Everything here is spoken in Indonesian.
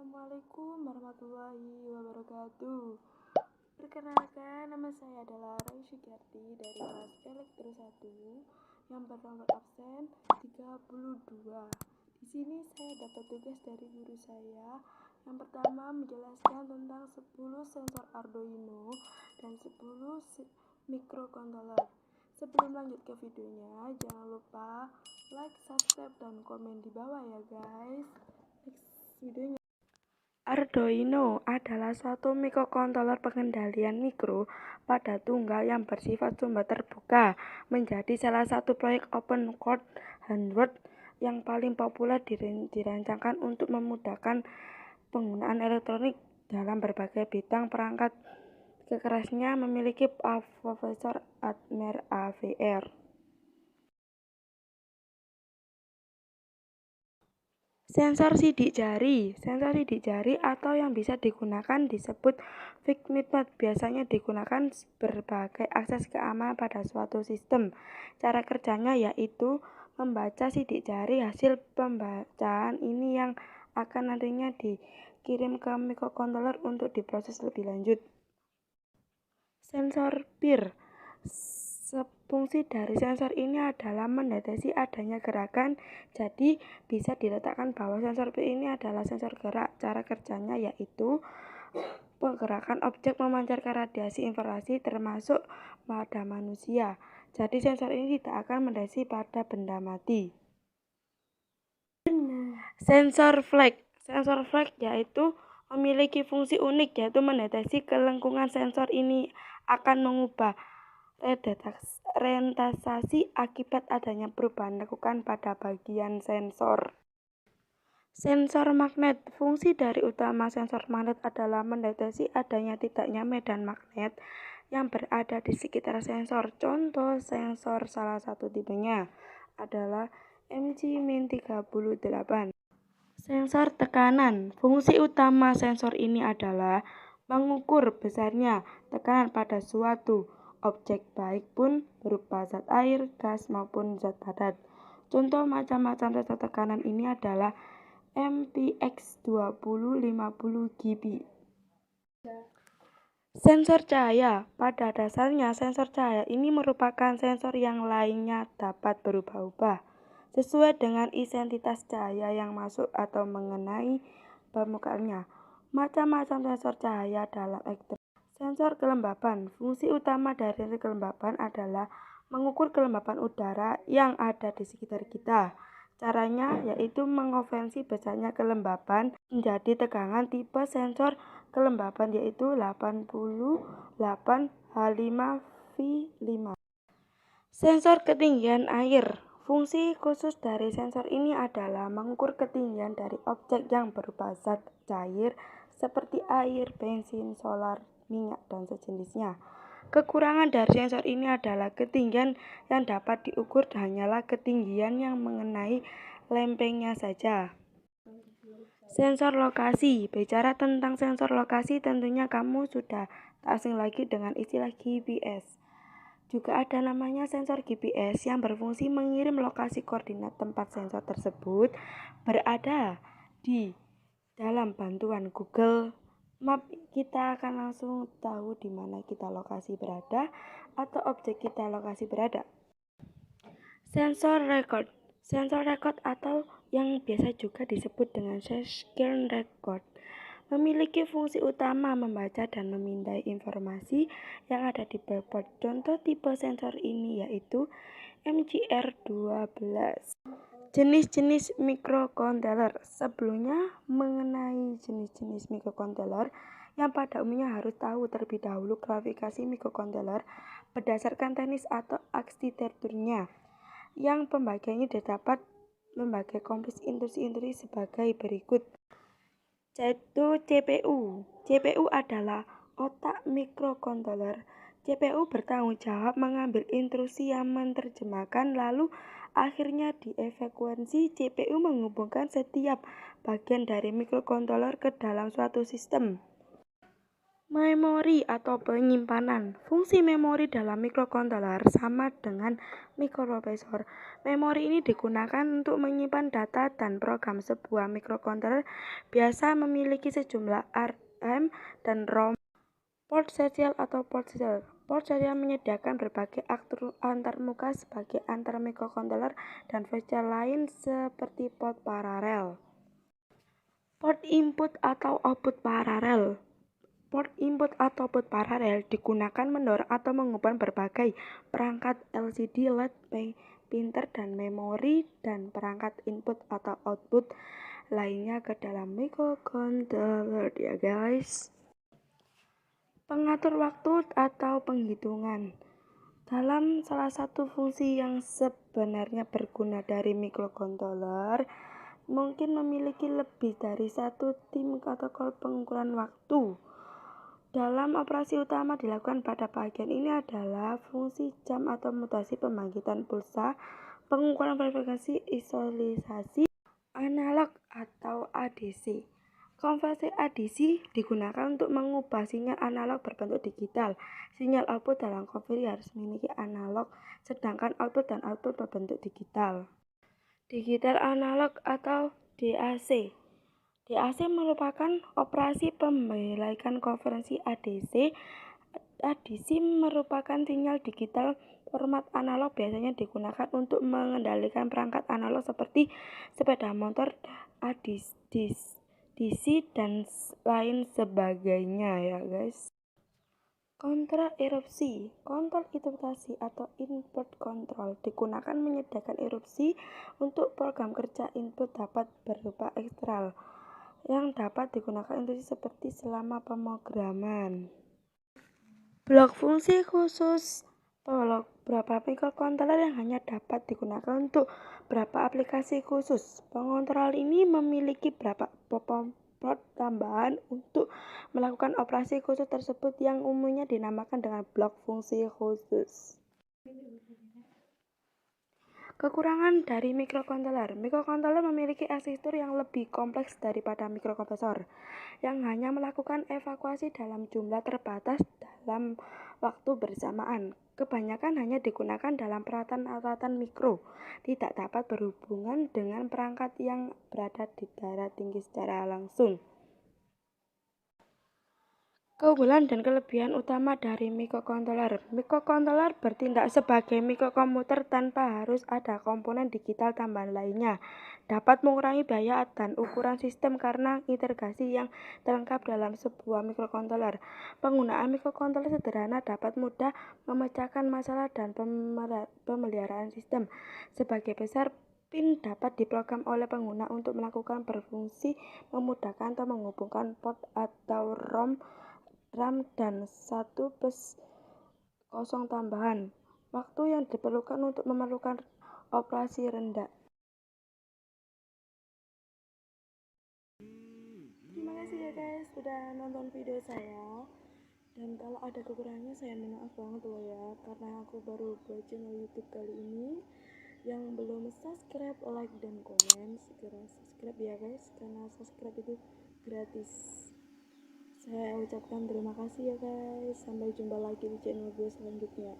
Assalamualaikum warahmatullahi wabarakatuh. Perkenalkan, nama saya adalah Rai Syukiarti dari kelas Elektro 1 yang bernomor absen 32. Di sini saya dapat tugas dari guru saya. Yang pertama menjelaskan tentang 10 sensor Arduino dan 10 microcontroller. Sebelum lanjut ke videonya, jangan lupa like, subscribe, dan komen di bawah ya guys. Next videonya. Arduino adalah suatu mikrokontroler pengendalian mikro pada tunggal yang bersifat sumber terbuka, menjadi salah satu proyek open source hardware yang paling populer dirancangkan untuk memudahkan penggunaan elektronik dalam berbagai bidang perangkat. Kekerasnya memiliki processor Atmel AVR. Sensor sidik jari. Sensor sidik jari atau yang bisa digunakan disebut fingerprint biasanya digunakan berbagai akses keamanan pada suatu sistem. Cara kerjanya yaitu membaca sidik jari. Hasil pembacaan ini yang akan nantinya dikirim ke microcontroller untuk diproses lebih lanjut. Sensor PIR. Fungsi dari sensor ini adalah mendeteksi adanya gerakan, jadi bisa diletakkan bahwa sensor PIR ini adalah sensor gerak. Cara kerjanya yaitu pergerakan objek memancarkan radiasi infrarodi termasuk pada manusia. Jadi sensor ini tidak akan mendeteksi pada benda mati. Sensor flag. Sensor flag yaitu memiliki fungsi unik yaitu mendeteksi kelengkungan. Sensor ini akan mengubah orientasi akibat adanya perubahan lekukan pada bagian sensor. Sensor magnet. Fungsi dari utama sensor magnet adalah mendeteksi adanya tidaknya medan magnet yang berada di sekitar sensor. Contoh sensor salah satu tipenya adalah MG-38. Sensor tekanan. Fungsi utama sensor ini adalah mengukur besarnya tekanan pada suatu objek baik pun berupa zat air, gas maupun zat padat. Contoh macam-macam sensor tekanan ini adalah MPX 2050 GB. Sensor cahaya. Pada dasarnya sensor cahaya ini merupakan sensor yang lainnya dapat berubah-ubah sesuai dengan intensitas cahaya yang masuk atau mengenai permukaannya. Macam-macam sensor cahaya dalam elektronik. Sensor kelembapan. Fungsi utama dari sensor kelembapan adalah mengukur kelembapan udara yang ada di sekitar kita. Caranya yaitu mengonversi besarnya kelembapan menjadi tegangan. Tipe sensor kelembapan yaitu 88H5V5. Sensor ketinggian air. Fungsi khusus dari sensor ini adalah mengukur ketinggian dari objek yang berupa zat cair seperti air, bensin, solar, minyak, dan sejenisnya. Kekurangan dari sensor ini adalah ketinggian yang dapat diukur hanyalah ketinggian yang mengenai lempengnya saja. Sensor lokasi. Bicara tentang sensor lokasi, tentunya kamu sudah tak asing lagi dengan istilah GPS. Juga ada namanya sensor GPS yang berfungsi mengirim lokasi koordinat tempat sensor tersebut berada. Di dalam bantuan Google Map, kita akan langsung tahu di mana kita lokasi berada atau objek kita lokasi berada. Sensor record. Sensor record atau yang biasa juga disebut dengan screen record memiliki fungsi utama membaca dan memindai informasi yang ada di breadboard. Contoh tipe sensor ini yaitu MGR12. Jenis-jenis microcontroller. Sebelumnya mengenai jenis-jenis microcontroller yang pada umumnya harus tahu terlebih dahulu klasifikasi microcontroller berdasarkan teknis atau arsitekturnya. Yang pembagiannya dapat membagi kompleks instruksi sebagai berikut. Yaitu CPU. CPU adalah otak microcontroller. CPU bertanggung jawab mengambil instruksi yang menerjemahkan lalu akhirnya dieksekusi. CPU menghubungkan setiap bagian dari microcontroller ke dalam suatu sistem. Memori atau penyimpanan. Fungsi memori dalam mikrokontroler sama dengan mikroprosesor. Memori ini digunakan untuk menyimpan data dan program. Sebuah mikrokontroler biasa memiliki sejumlah RAM dan ROM. Port serial atau port serial. Port serial menyediakan berbagai antarmuka sebagai antar mikrokontroler dan virtual lain seperti port paralel. Port input atau output paralel. Port input atau output paralel digunakan mendorong atau menghubungkan berbagai perangkat LCD, LED, printer, dan memori dan perangkat input atau output lainnya ke dalam mikrokontroler ya guys. Pengatur waktu atau penghitungan. Dalam salah satu fungsi yang sebenarnya berguna dari mikrokontroler, mungkin memiliki lebih dari satu tim protokol pengukuran waktu. Dalam operasi utama dilakukan pada bagian ini adalah fungsi jam atau mutasi pembangkitan pulsa, pengukuran frekuensi, isolasi analog atau ADC. Konversi ADC digunakan untuk mengubah sinyal analog berbentuk digital. Sinyal output dalam konversi harus memiliki analog, sedangkan output dan output berbentuk digital. Digital analog atau DAC. DAC merupakan operasi pembalikan konversi ADC. ADC merupakan sinyal digital format analog, biasanya digunakan untuk mengendalikan perangkat analog seperti sepeda motor, DC, dan lain sebagainya ya guys. Kontrol erupsi. Kontrol interpretasi atau input control digunakan menyediakan erupsi untuk program kerja. Input dapat berupa eksternal yang dapat digunakan instruksi seperti selama pemrograman. Blok fungsi khusus. Beberapa mikrokontroler yang hanya dapat digunakan untuk beberapa aplikasi khusus. Pengontrol ini memiliki beberapa port tambahan untuk melakukan operasi khusus tersebut yang umumnya dinamakan dengan blok fungsi khusus. Kekurangan dari mikrokontroler. Mikrokontroler memiliki arsitektur yang lebih kompleks daripada mikroprosesor yang hanya melakukan evakuasi dalam jumlah terbatas dalam waktu bersamaan. Kebanyakan hanya digunakan dalam peralatan mikro, tidak dapat berhubungan dengan perangkat yang berada di daerah tinggi secara langsung. Keunggulan dan kelebihan utama dari mikrokontroler. Mikrokontroler bertindak sebagai mikrokomputer tanpa harus ada komponen digital tambahan lainnya. Dapat mengurangi biaya dan ukuran sistem karena integrasi yang terlengkap dalam sebuah mikrokontroler. Penggunaan mikrokontroler sederhana dapat mudah memecahkan masalah dan pemeliharaan sistem. Sebagai besar, pin dapat diprogram oleh pengguna untuk melakukan berfungsi memudahkan atau menghubungkan port atau RAM dan 1 bus kosong tambahan. Waktu yang diperlukan untuk memerlukan operasi rendah. Terima kasih ya guys sudah nonton video saya. Dan kalau ada kekurangannya saya minta maaf banget loh ya, karena aku baru buat channel YouTube kali ini. Yang belum subscribe, like, dan komen, segera subscribe ya guys, karena subscribe itu gratis. Saya ucapkan terima kasih ya guys. Sampai jumpa lagi di channel gue selanjutnya.